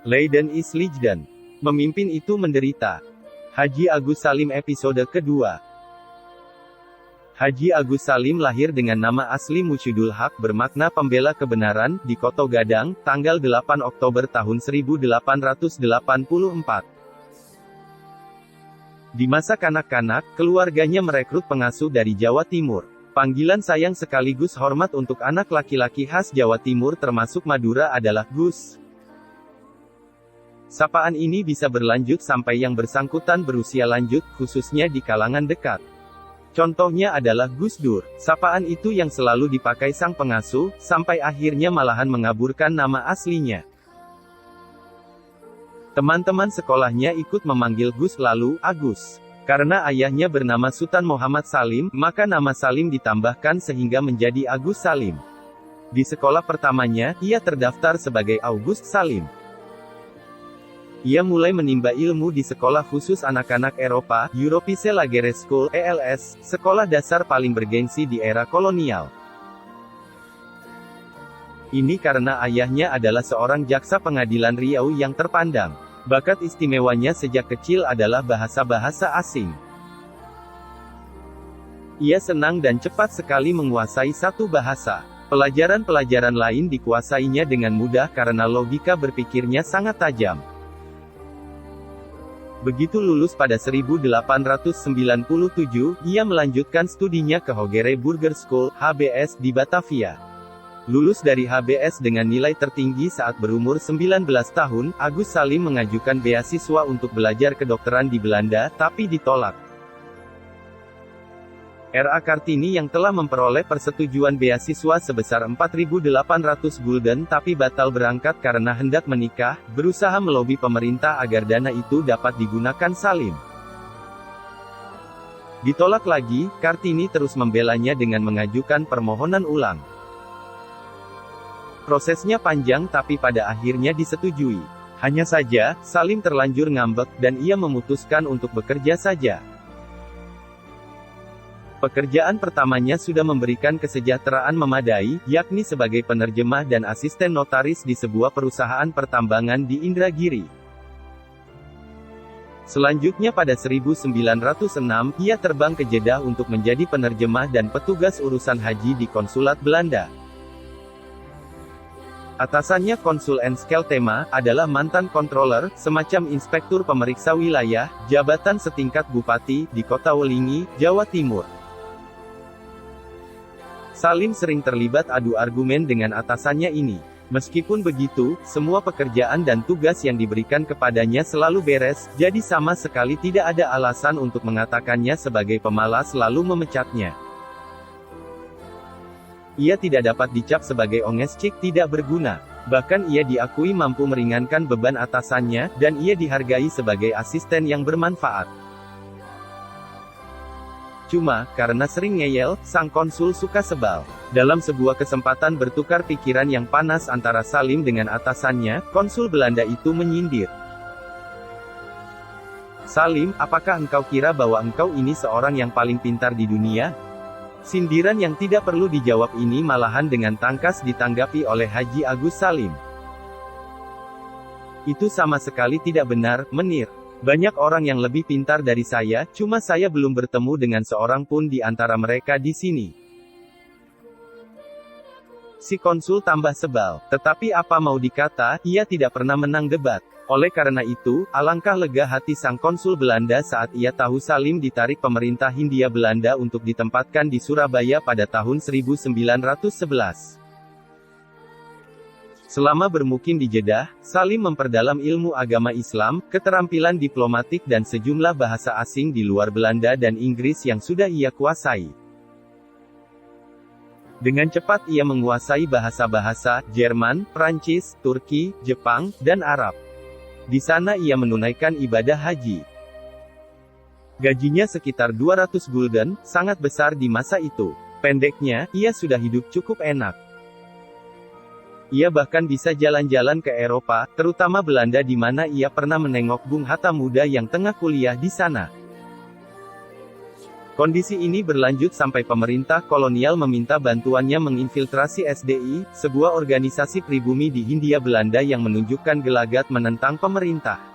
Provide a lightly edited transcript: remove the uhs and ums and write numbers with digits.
Leiden is Leiden. Memimpin itu menderita. Haji Agus Salim episode kedua. Haji Agus Salim lahir dengan nama asli Musyidul Haq bermakna pembela kebenaran, di Koto Gadang, tanggal 8 Oktober tahun 1884. Di masa kanak-kanak, keluarganya merekrut pengasuh dari Jawa Timur. Panggilan sayang sekaligus hormat untuk anak laki-laki khas Jawa Timur termasuk Madura adalah Gus. Sapaan ini bisa berlanjut sampai yang bersangkutan berusia lanjut, khususnya di kalangan dekat. Contohnya adalah Gus Dur. Sapaan itu yang selalu dipakai sang pengasuh, sampai akhirnya malahan mengaburkan nama aslinya. Teman-teman sekolahnya ikut memanggil Gus lalu, Agus. Karena ayahnya bernama Sultan Muhammad Salim, maka nama Salim ditambahkan sehingga menjadi Agus Salim. Di sekolah pertamanya, ia terdaftar sebagai August Salim. Ia mulai menimba ilmu di sekolah khusus anak-anak Eropa, Europese Lagere School, ELS, sekolah dasar paling bergengsi di era kolonial. Ini karena ayahnya adalah seorang jaksa pengadilan Riau yang terpandang. Bakat istimewanya sejak kecil adalah bahasa-bahasa asing. Ia senang dan cepat sekali menguasai satu bahasa. Pelajaran-pelajaran lain dikuasainya dengan mudah karena logika berpikirnya sangat tajam. Begitu lulus pada 1897, ia melanjutkan studinya ke Hogere Burger School, HBS, di Batavia. Lulus dari HBS dengan nilai tertinggi saat berumur 19 tahun, Agus Salim mengajukan beasiswa untuk belajar kedokteran di Belanda, tapi ditolak. R.A. Kartini yang telah memperoleh persetujuan beasiswa sebesar 4.800 gulden tapi batal berangkat karena hendak menikah, berusaha melobi pemerintah agar dana itu dapat digunakan Salim. Ditolak lagi, Kartini terus membelanya dengan mengajukan permohonan ulang. Prosesnya panjang tapi pada akhirnya disetujui. Hanya saja, Salim terlanjur ngambek, dan ia memutuskan untuk bekerja saja. Pekerjaan pertamanya sudah memberikan kesejahteraan memadai, yakni sebagai penerjemah dan asisten notaris di sebuah perusahaan pertambangan di Indragiri. Selanjutnya pada 1906, ia terbang ke Jeddah untuk menjadi penerjemah dan petugas urusan haji di konsulat Belanda. Atasannya Konsul Enskeltema, adalah mantan controller, semacam inspektur pemeriksa wilayah, jabatan setingkat bupati, di kota Welingi, Jawa Timur. Salim sering terlibat adu argumen dengan atasannya ini. Meskipun begitu, semua pekerjaan dan tugas yang diberikan kepadanya selalu beres, jadi sama sekali tidak ada alasan untuk mengatakannya sebagai pemalas lalu memecatnya. Ia tidak dapat dicap sebagai ongeskik tidak berguna. Bahkan ia diakui mampu meringankan beban atasannya, dan ia dihargai sebagai asisten yang bermanfaat. Cuma, karena sering ngeyel, sang konsul suka sebal. Dalam sebuah kesempatan bertukar pikiran yang panas antara Salim dengan atasannya, konsul Belanda itu menyindir. "Salim, apakah engkau kira bahwa engkau ini seorang yang paling pintar di dunia?" Sindiran yang tidak perlu dijawab ini malahan dengan tangkas ditanggapi oleh Haji Agus Salim. "Itu sama sekali tidak benar, Menir. Banyak orang yang lebih pintar dari saya, cuma saya belum bertemu dengan seorang pun di antara mereka di sini." Si konsul tambah sebal. Tetapi apa mau dikata, ia tidak pernah menang debat. Oleh karena itu, alangkah lega hati sang konsul Belanda saat ia tahu Salim ditarik pemerintah Hindia Belanda untuk ditempatkan di Surabaya pada tahun 1911. Selama bermukim di Jeddah, Salim memperdalam ilmu agama Islam, keterampilan diplomatik dan sejumlah bahasa asing di luar Belanda dan Inggris yang sudah ia kuasai. Dengan cepat ia menguasai bahasa-bahasa Jerman, Prancis, Turki, Jepang, dan Arab. Di sana ia menunaikan ibadah haji. Gajinya sekitar 200 gulden, sangat besar di masa itu. Pendeknya, ia sudah hidup cukup enak. Ia bahkan bisa jalan-jalan ke Eropa, terutama Belanda di mana ia pernah menengok Bung Hatta muda yang tengah kuliah di sana. Kondisi ini berlanjut sampai pemerintah kolonial meminta bantuannya menginfiltrasi SDI, sebuah organisasi pribumi di Hindia Belanda yang menunjukkan gelagat menentang pemerintah.